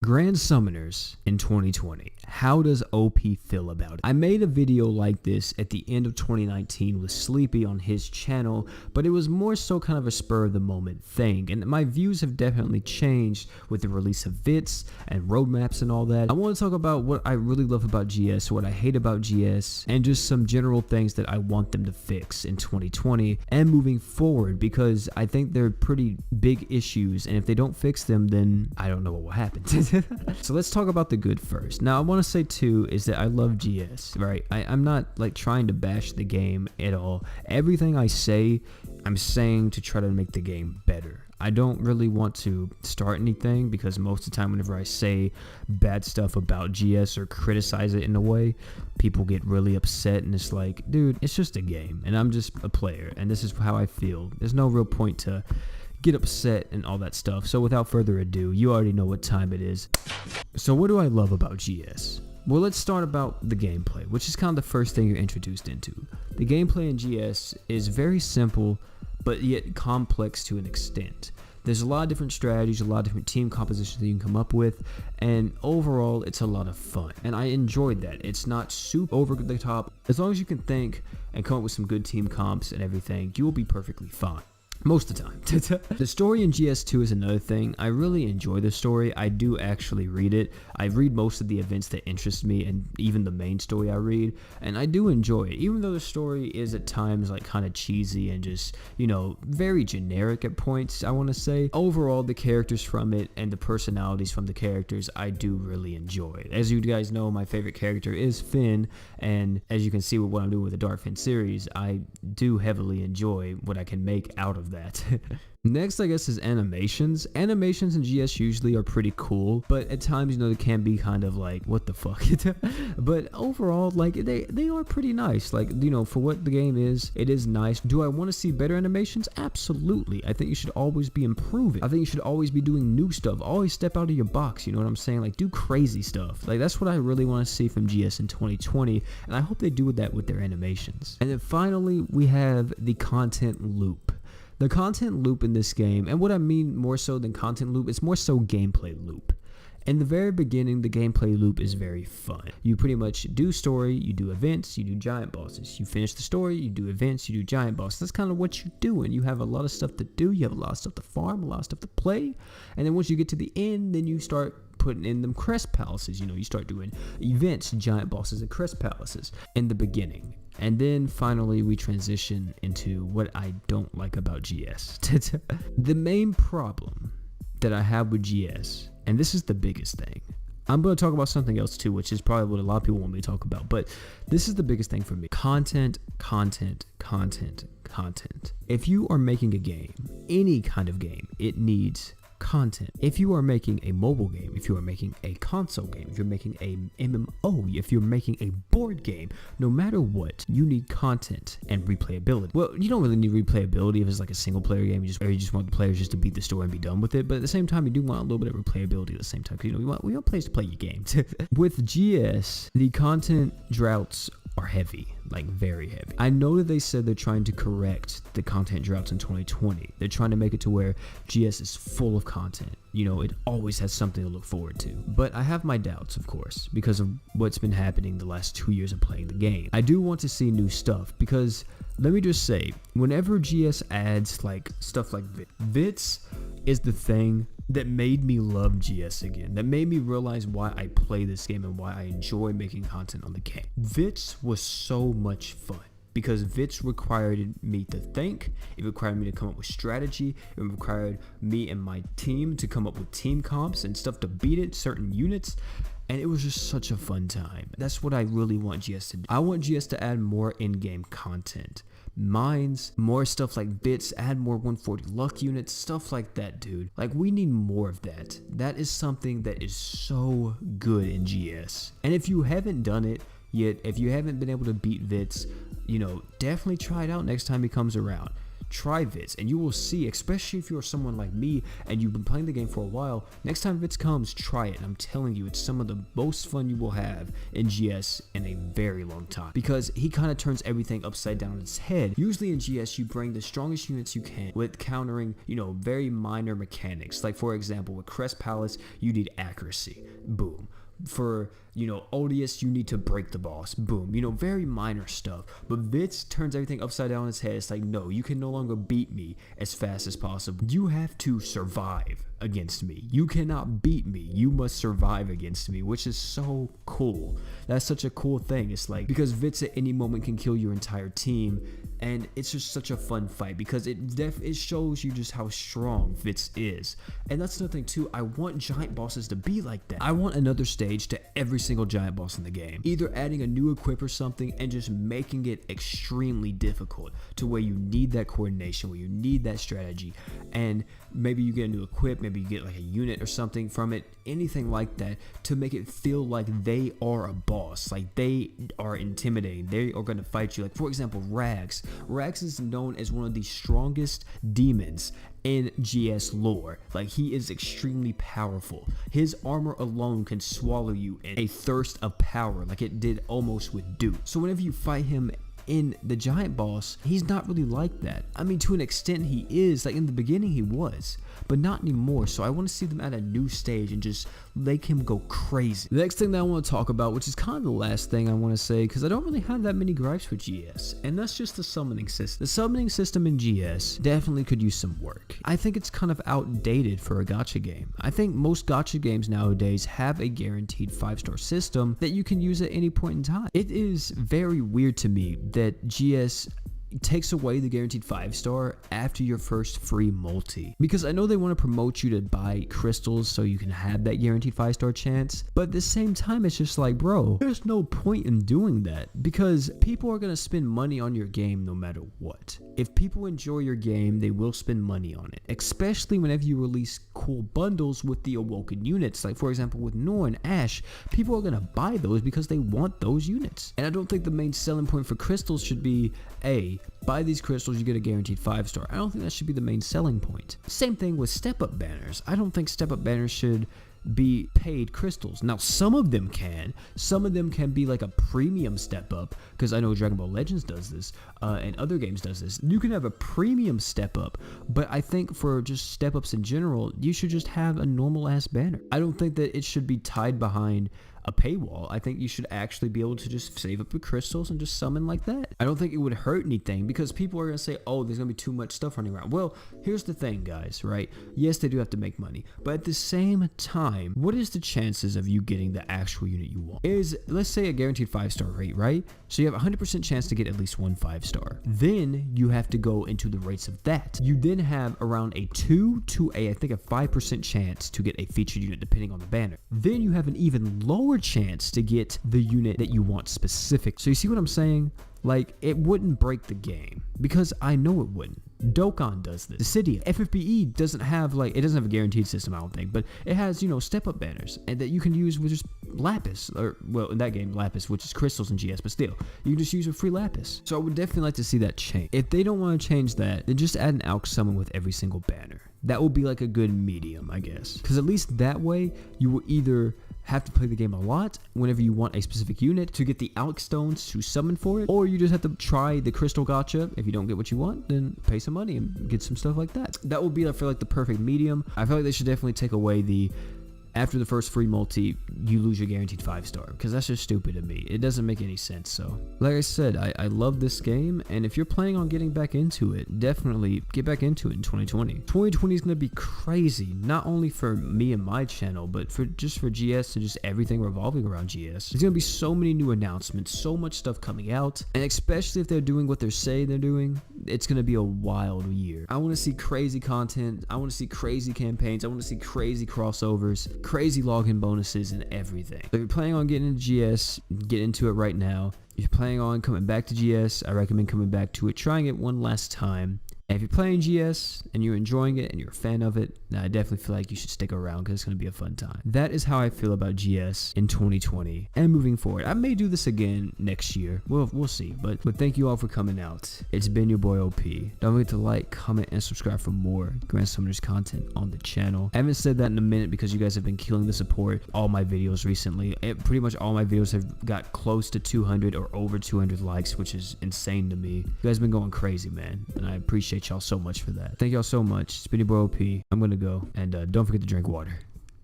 Grand Summoners in 2020. How does OP feel about it? I made a video like this at the end of 2019 with Sleepy on his channel, but it was more so kind of a spur of the moment thing, and my views have definitely changed with the release of VITs and roadmaps and all that. I want to talk about what I really love about GS, what I hate about GS, and just some general things that I want them to fix in 2020 and moving forward, because I think they're pretty big issues, and if they don't fix them, then I don't know what will happen. So let's talk about the good first. Now I want to say too is that I love GS, right? I'm not like trying to bash the game at all. Everything I say, I'm saying to try to make the game better. I don't really want to start anything, because most of the time whenever I say bad stuff about GS or criticize it in a way, people get really upset, and it's like, dude, it's just a game and I'm just a player and this is how I feel. There's no real point to get upset and all that stuff. So without further ado, you already know what time it is. So what do I love about GS? Well, let's start about the gameplay, which is kind of the first thing you're introduced into. The gameplay in GS is very simple, but yet complex to an extent. There's a lot of different strategies, a lot of different team compositions that you can come up with, and overall, it's a lot of fun. And I enjoyed that. It's not super over the top. As long as you can think and come up with some good team comps and everything, you will be perfectly fine. Most of the time. The story in GS2 is another thing. I really enjoy the story. I do actually read it. I read most of the events that interest me, and even the main story I read, and I do enjoy it. Even though the story is at times like kind of cheesy and just, you know, very generic at points, I want to say. Overall, the characters from it and the personalities from the characters, I do really enjoy. As you guys know, my favorite character is Finn, and as you can see with what I'm doing with the Dark Finn series, I do heavily enjoy what I can make out of that. Next, I guess, is animations. Animations in GS usually are pretty cool, but at times, you know, they can be kind of like, what the fuck? But overall, like, they are pretty nice. Like, you know, for what the game is, it is nice. Do I want to see better animations? Absolutely. I think you should always be improving. I think you should always be doing new stuff. Always step out of your box, you know what I'm saying? Like, do crazy stuff. Like, that's what I really want to see from GS in 2020, and I hope they do that with their animations. And then finally, we have the content loop. The content loop in this game, and what I mean more so than content loop, it's more so gameplay loop. In the very beginning, the gameplay loop is very fun. You pretty much do story, you do events, you do giant bosses. You finish the story, you do events, you do giant bosses. That's kind of what you do, and you have a lot of stuff to do. You have a lot of stuff to farm, a lot of stuff to play, and then once you get to the end, then you start putting in them crest palaces. You know, you start doing events, giant bosses, and crest palaces in the beginning. And then finally we transition into what I don't like about GS. The main problem that I have with GS, and this is the biggest thing, I'm going to talk about something else too, which is probably what a lot of people want me to talk about, but this is the biggest thing for me. Content, content, content, content. If you are making a game, any kind of game, it needs content. If you are making a mobile game, if you are making a console game, if you're making a MMO, if you're making a board game, no matter what, you need content and replayability. Well, you don't really need replayability if it's like a single player game, or you just want the players just to beat the story and be done with it. But at the same time, you do want a little bit of replayability at the same time, because, you know, we want players to play your game. With GS, the content droughts are heavy, like very heavy. I know that they said they're trying to correct the content droughts in 2020. They're trying to make it to where GS is full of content. You know, it always has something to look forward to. But I have my doubts, of course, because of what's been happening the last 2 years of playing the game. I do want to see new stuff, because let me just say, whenever GS adds like stuff like VITs is the thing that made me love GS again, that made me realize why I play this game and why I enjoy making content on the game. VITs was so much fun, because VITs required me to think, it required me to come up with strategy, it required me and my team to come up with team comps and stuff to beat it, certain units, and it was just such a fun time. That's what I really want GS to do. I want GS to add more in-game content. Mines, more stuff like bits, add more 140 luck units, stuff like that, dude. Like, we need more of that. That is something that is so good in GS. And if you haven't done it yet, if you haven't been able to beat VITs, you know, definitely try it out next time he comes around. try Vits, and you will see, especially if you're someone like me and you've been playing the game for a while, next time Vits comes, try it. And I'm telling you, it's some of the most fun you will have in GS in a very long time, because he kind of turns everything upside down on its head. Usually in GS, you bring the strongest units you can with countering, very minor mechanics. Like, for example, with Crest Palace, you need accuracy. Boom. For, Odious, you need to break the boss. Boom. Very minor stuff. But Vits turns everything upside down on its head. It's like, no, you can no longer beat me as fast as possible. You have to survive against me. You cannot beat me. You must survive against me, which is so cool. That's such a cool thing. It's like, because Vits at any moment can kill your entire team, and it's just such a fun fight because it shows you just how strong Vits is. And that's another thing too. I want giant bosses to be like that. I want another stage to every single giant boss in the game, either adding a new equip or something and just making it extremely difficult to where you need that coordination, where you need that strategy, and maybe you get a new equip, maybe you get like a unit or something from it, anything like that, to make it feel like they are a boss, like they are intimidating, they are going to fight you. Like, for example, Rags is known as one of the strongest demons in GS lore. Like, he is extremely powerful. His armor alone can swallow you in a thirst of power, like it did almost with Duke. So whenever you fight him in the giant boss, he's not really like that. I mean, to an extent he is. Like, in the beginning he was, but not anymore. So I want to see them at a new stage and just make him go crazy. The next thing that I want to talk about, which is kind of the last thing I want to say, because I don't really have that many gripes with GS, and that's just the summoning system. The summoning system in GS definitely could use some work. I think it's kind of outdated for a gacha game. I think most gacha games nowadays have a guaranteed 5-star system that you can use at any point in time. It is very weird to me that GS takes away the guaranteed 5-star after your first free multi, because I know they want to promote you to buy crystals so you can have that guaranteed 5-star chance, but at the same time it's just like, bro, there's no point in doing that, because people are going to spend money on your game no matter what. If people enjoy your game, they will spend money on it, especially whenever you release cool bundles with the awoken units. Like, for example, with Nor and Ash, people are going to buy those because they want those units. And I don't think the main selling point for crystals should be, buy these crystals, you get a guaranteed 5-star. I don't think that should be the main selling point. Same thing with step-up banners. I don't think step-up banners should be paid crystals. Now, some of them can. Some of them can be like a premium step-up, because I know Dragon Ball Legends does this, and other games does this. You can have a premium step-up, but I think for just step-ups in general, you should just have a normal-ass banner. I don't think that it should be tied behind a paywall. I think you should actually be able to just save up your crystals and just summon like that. I don't think it would hurt anything, because people are going to say, oh, there's going to be too much stuff running around. Well, here's the thing, guys, right? Yes, they do have to make money, but at the same time, what is the chances of you getting the actual unit you want? Is, let's say, a guaranteed 5-star rate, right? So you have a 100% chance to get at least one 5-star. Then you have to go into the rates of that. You then have around a 2 to I think a 5% chance to get a featured unit depending on the banner. Then you have an even lower chance to get the unit that you want specific. So you see what I'm saying? Like, it wouldn't break the game, because I know it wouldn't. Dokkan does this. Dissidia. FFBE doesn't have, like, it doesn't have a guaranteed system, I don't think, but it has, step-up banners, and that you can use with just Lapis, or, well, in that game, Lapis, which is crystals in GS, but still, you can just use a free Lapis. So I would definitely like to see that change. If they don't want to change that, then just add an Alch summon with every single banner. That would be like a good medium, I guess. Because at least that way, you will either have to play the game a lot whenever you want a specific unit to get the Alch stones to summon for it, or you just have to try the crystal gacha. If you don't get what you want, then pay some money and get some stuff like that. That would be, I feel like, the perfect medium. I feel like they should definitely take away the after the first free multi, you lose your guaranteed 5-star, because that's just stupid to me. It doesn't make any sense. So, like I said, I love this game, and if you're planning on getting back into it, definitely get back into it in 2020. 2020 is going to be crazy, not only for me and my channel, but for GS and just everything revolving around GS. There's going to be so many new announcements, so much stuff coming out, and especially if they're doing what they're saying they're doing, it's going to be a wild year. I want to see crazy content, I want to see crazy campaigns, I want to see crazy crossovers, crazy login bonuses, and everything. So if you're planning on getting into GS, get into it right now. If you're planning on coming back to GS, I recommend coming back to it, trying it one last time, And if you're playing GS and you're enjoying it and you're a fan of it, then I definitely feel like you should stick around because it's going to be a fun time. That is how I feel about GS in 2020 and moving forward. I may do this again next year. We'll see. But thank you all for coming out. It's been your boy OP. Don't forget to like, comment, and subscribe for more Grand Summoners content on the channel. I haven't said that in a minute because you guys have been killing the support all my videos recently. Pretty much all my videos have got close to 200 or over 200 likes, which is insane to me. You guys have been going crazy, man, and I appreciate y'all so much for that. Thank y'all so much. It's been your boy OP. I'm gonna go, and don't forget to drink water.